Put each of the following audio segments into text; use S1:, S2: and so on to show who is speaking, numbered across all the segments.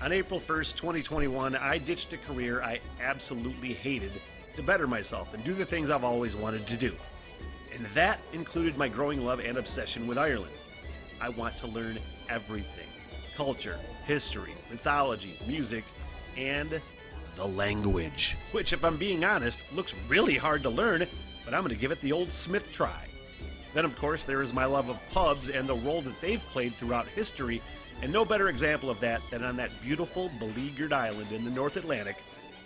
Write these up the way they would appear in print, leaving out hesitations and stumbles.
S1: On April 1st, 2021, I ditched a career I absolutely hated to better myself and do the things I've always wanted to do. And that included my growing love and obsession with Ireland. I want to learn everything: culture, history, mythology, music, and the language. Which, if I'm being honest, looks really hard to learn, but I'm going to give it the old Smith try. Then, of course, there is my love of pubs and the role that they've played throughout history, and no better example of that than on that beautiful, beleaguered island in the North Atlantic,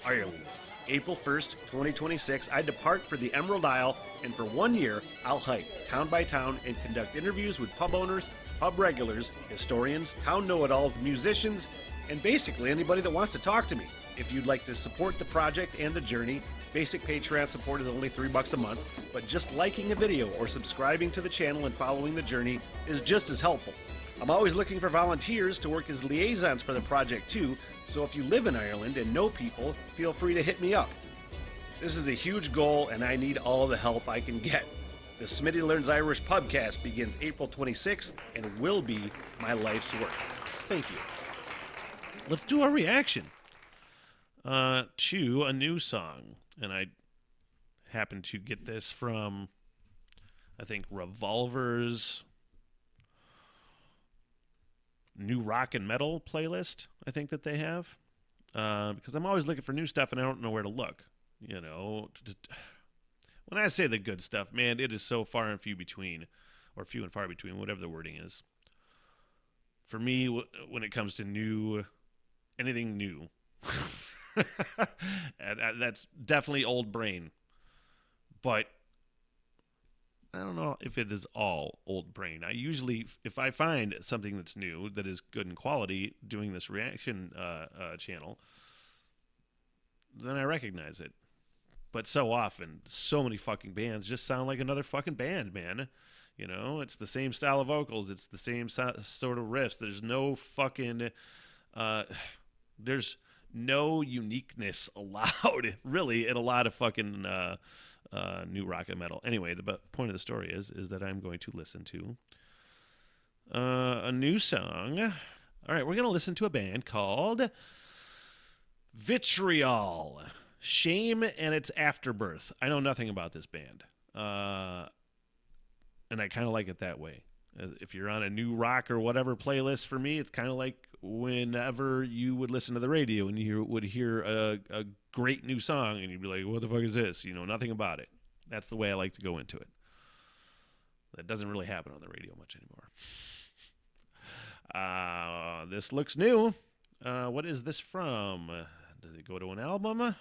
S1: Ireland. April 1st, 2026, I depart for the Emerald Isle, and for 1 year, I'll hike town by town and conduct interviews with pub owners, pub regulars, historians, town know-it-alls, musicians, and basically anybody that wants to talk to me. If you'd like to support the project and the journey, basic Patreon support is only $3 a month, but just liking a video or subscribing to the channel and following the journey is just as helpful. I'm always looking for volunteers to work as liaisons for the project too, so if you live in Ireland and know people, feel free to hit me up. This is a huge goal and I need all the help I can get. The Smitty Learns Irish Pubcast begins April 26th and will be my life's work. Thank you.
S2: Let's do a reaction to a new song. And I happened to get this from, I think, Revolver's new rock and metal playlist, I think that they have. Because I'm always looking for new stuff and I don't know where to look. You know, when I say the good stuff, man, it is so far and few between, or few and far between, whatever the wording is. For me, when it comes to anything new, and that's definitely old brain. But I don't know if it is all old brain. I usually, if I find something that's new, that is good in quality, doing this reaction channel, then I recognize it. But so often, so many fucking bands just sound like another fucking band, man. You know, it's the same style of vocals. It's the same sort of riffs. There's no fucking, there's no uniqueness allowed, really, in a lot of fucking new rock and metal. Anyway, the point of the story is that I'm going to listen to a new song. All right, we're going to listen to a band called Vitriol. Shame and Its Afterbirth. I know nothing about this band. And I kind of like it that way. If you're on a new rock or whatever playlist, for me, it's kind of like whenever you would listen to the radio and you would hear a great new song and you'd be like, what the fuck is this? You know, nothing about it. That's the way I like to go into it. That doesn't really happen on the radio much anymore. This looks new. What is this from? Does it go to an album?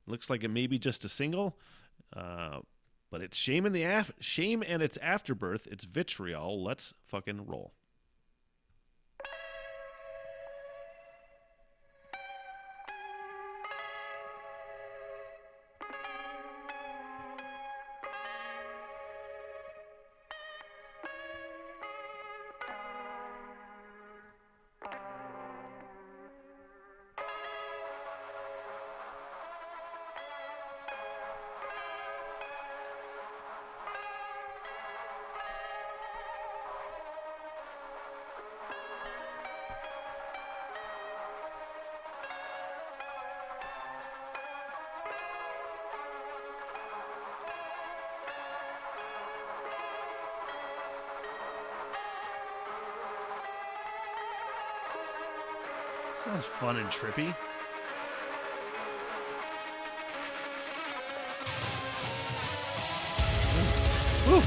S2: Looks like it may be just a single. But it's Shame and Its Afterbirth. It's Vitriol. Let's fucking roll. Sounds fun and trippy. Woo!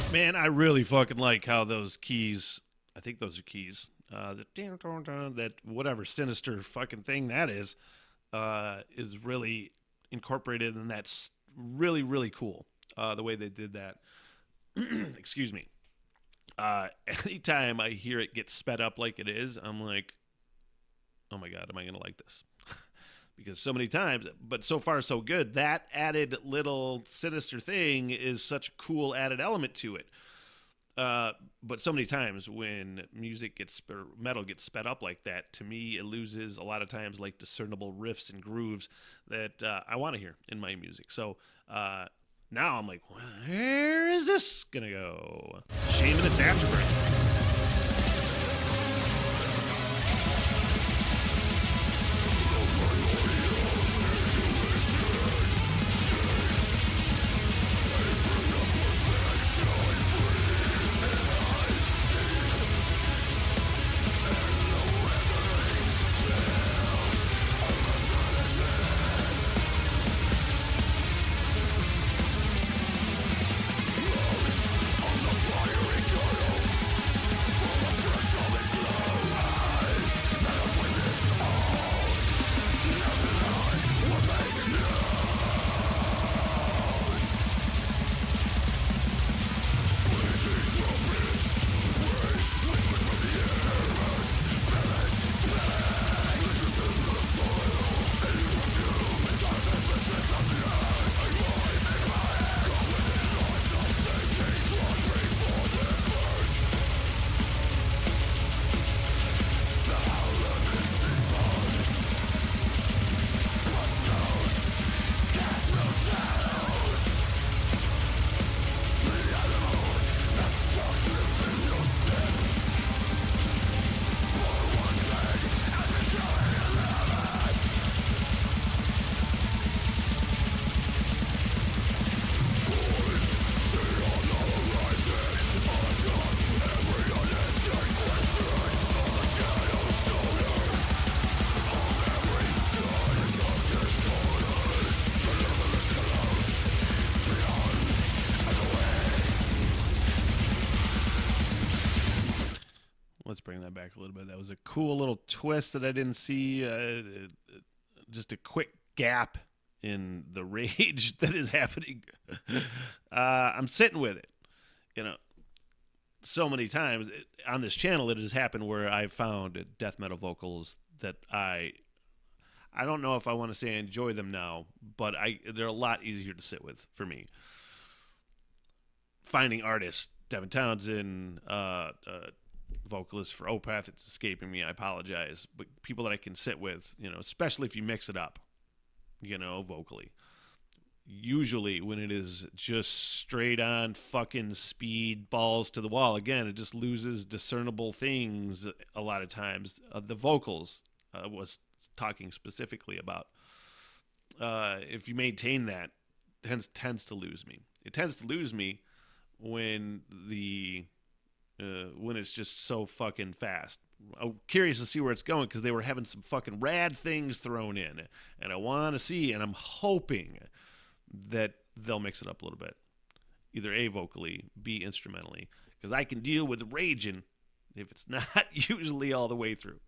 S2: Man, I really fucking like how those keys, I think those are keys, that whatever sinister fucking thing that is really incorporated, and that's really, really cool, the way they did that. Excuse me. Anytime I hear it get sped up like it is, I'm like, oh my God, am I going to like this? because so many times, but so far so good. That added little sinister thing is such a cool added element to it. But so many times when metal gets sped up like that, to me it loses a lot of times like discernible riffs and grooves that I want to hear in my music. So now I'm like, where is this gonna go? Shame and its Afterbirth. Let's bring that back a little bit. That was a cool little twist that I didn't see. Just a quick gap in the rage that is happening. I'm sitting with it. You know, so many times on this channel it has happened where I've found death metal vocals that I don't know if I want to say I enjoy them now, but they're a lot easier to sit with for me. Finding artists, Devin Townsend, vocalist for Opeth, it's escaping me, I apologize, but people that I can sit with, you know, especially if you mix it up, you know, vocally. Usually when it is just straight on fucking speed, balls to the wall, again, it just loses discernible things a lot of times. The vocals was talking specifically about. If you maintain that, it tends to lose me. It tends to lose me when when it's just so fucking fast. I'm curious to see where it's going because they were having some fucking rad things thrown in, and I want to see, and I'm hoping that they'll mix it up a little bit, either A, vocally, B, instrumentally, because I can deal with raging if it's not usually all the way through.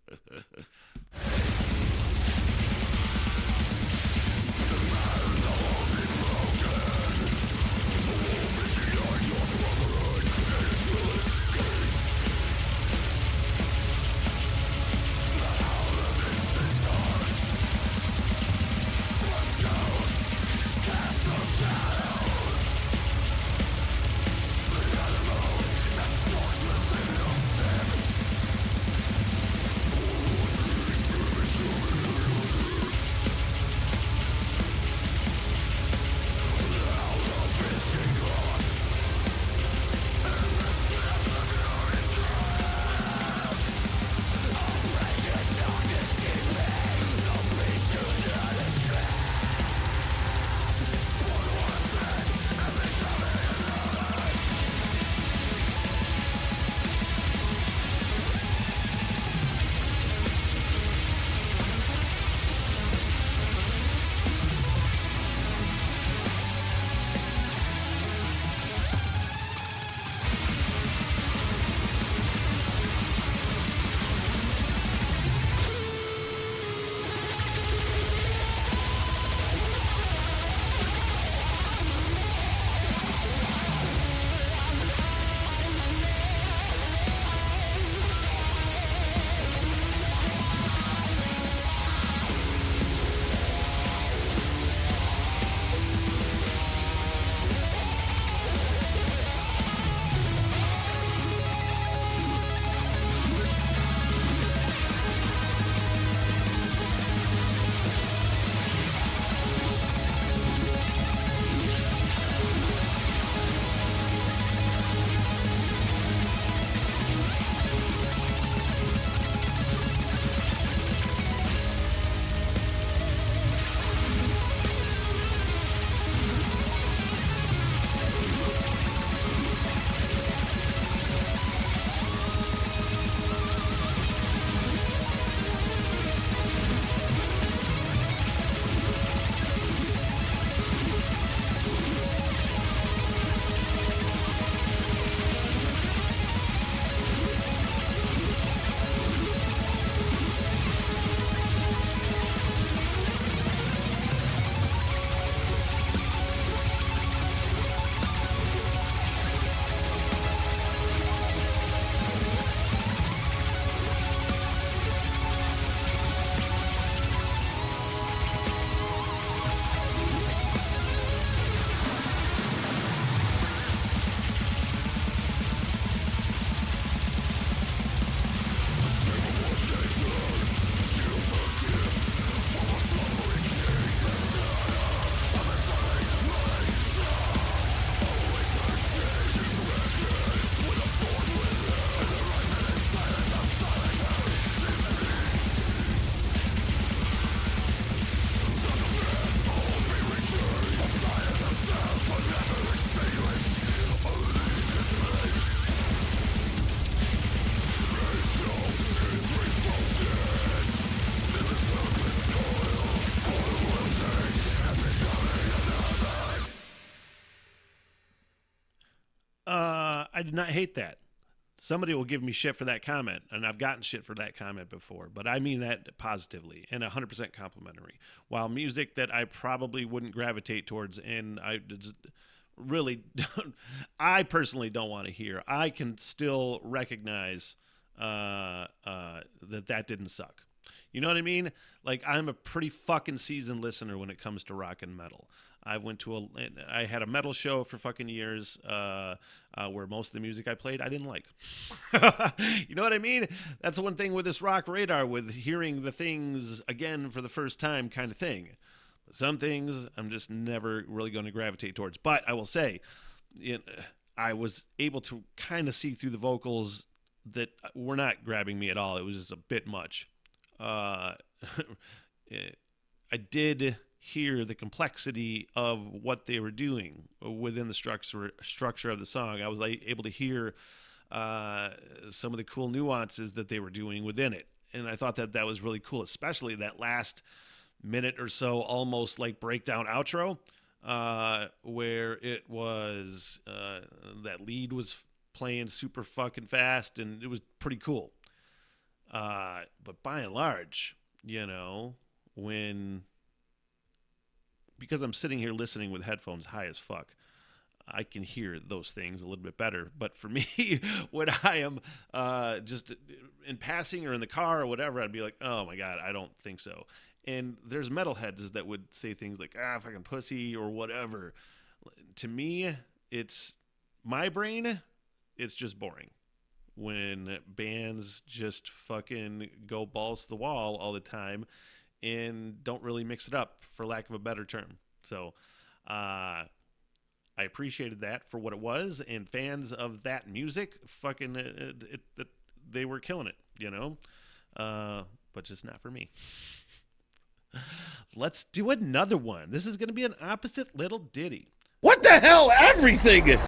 S2: I did not hate that. Somebody will give me shit for that comment, and I've gotten shit for that comment before, but I mean that positively and 100% complimentary. While music that I probably wouldn't gravitate towards, and I really don't, I personally don't want to hear, I can still recognize that didn't suck. You know what I mean? Like, I'm a pretty fucking seasoned listener when it comes to rock and metal. I had a metal show for fucking years where most of the music I played I didn't like. You know what I mean? That's the one thing with this rock radar, with hearing the things again for the first time kind of thing. But some things I'm just never really going to gravitate towards. But I will say, I was able to kind of see through the vocals that were not grabbing me at all. It was just a bit much. I did hear the complexity of what they were doing within the structure of the song. I was able to hear some of the cool nuances that they were doing within it. And I thought that was really cool, especially that last minute or so, almost like breakdown outro, where it was, that lead was playing super fucking fast, and it was pretty cool. But by and large, because I'm sitting here listening with headphones high as fuck, I can hear those things a little bit better. But for me, when I am just in passing or in the car or whatever, I'd be like, oh my God, I don't think so. And there's metalheads that would say things like, fucking pussy or whatever. To me, it's my brain, it's just boring. When bands just fucking go balls to the wall all the time and don't really mix it up, for lack of a better term. So I appreciated that for what it was, and fans of that music, fucking, they were killing it, but just not for me. Let's do another one. This is going to be an opposite little ditty.
S1: What the hell, everything?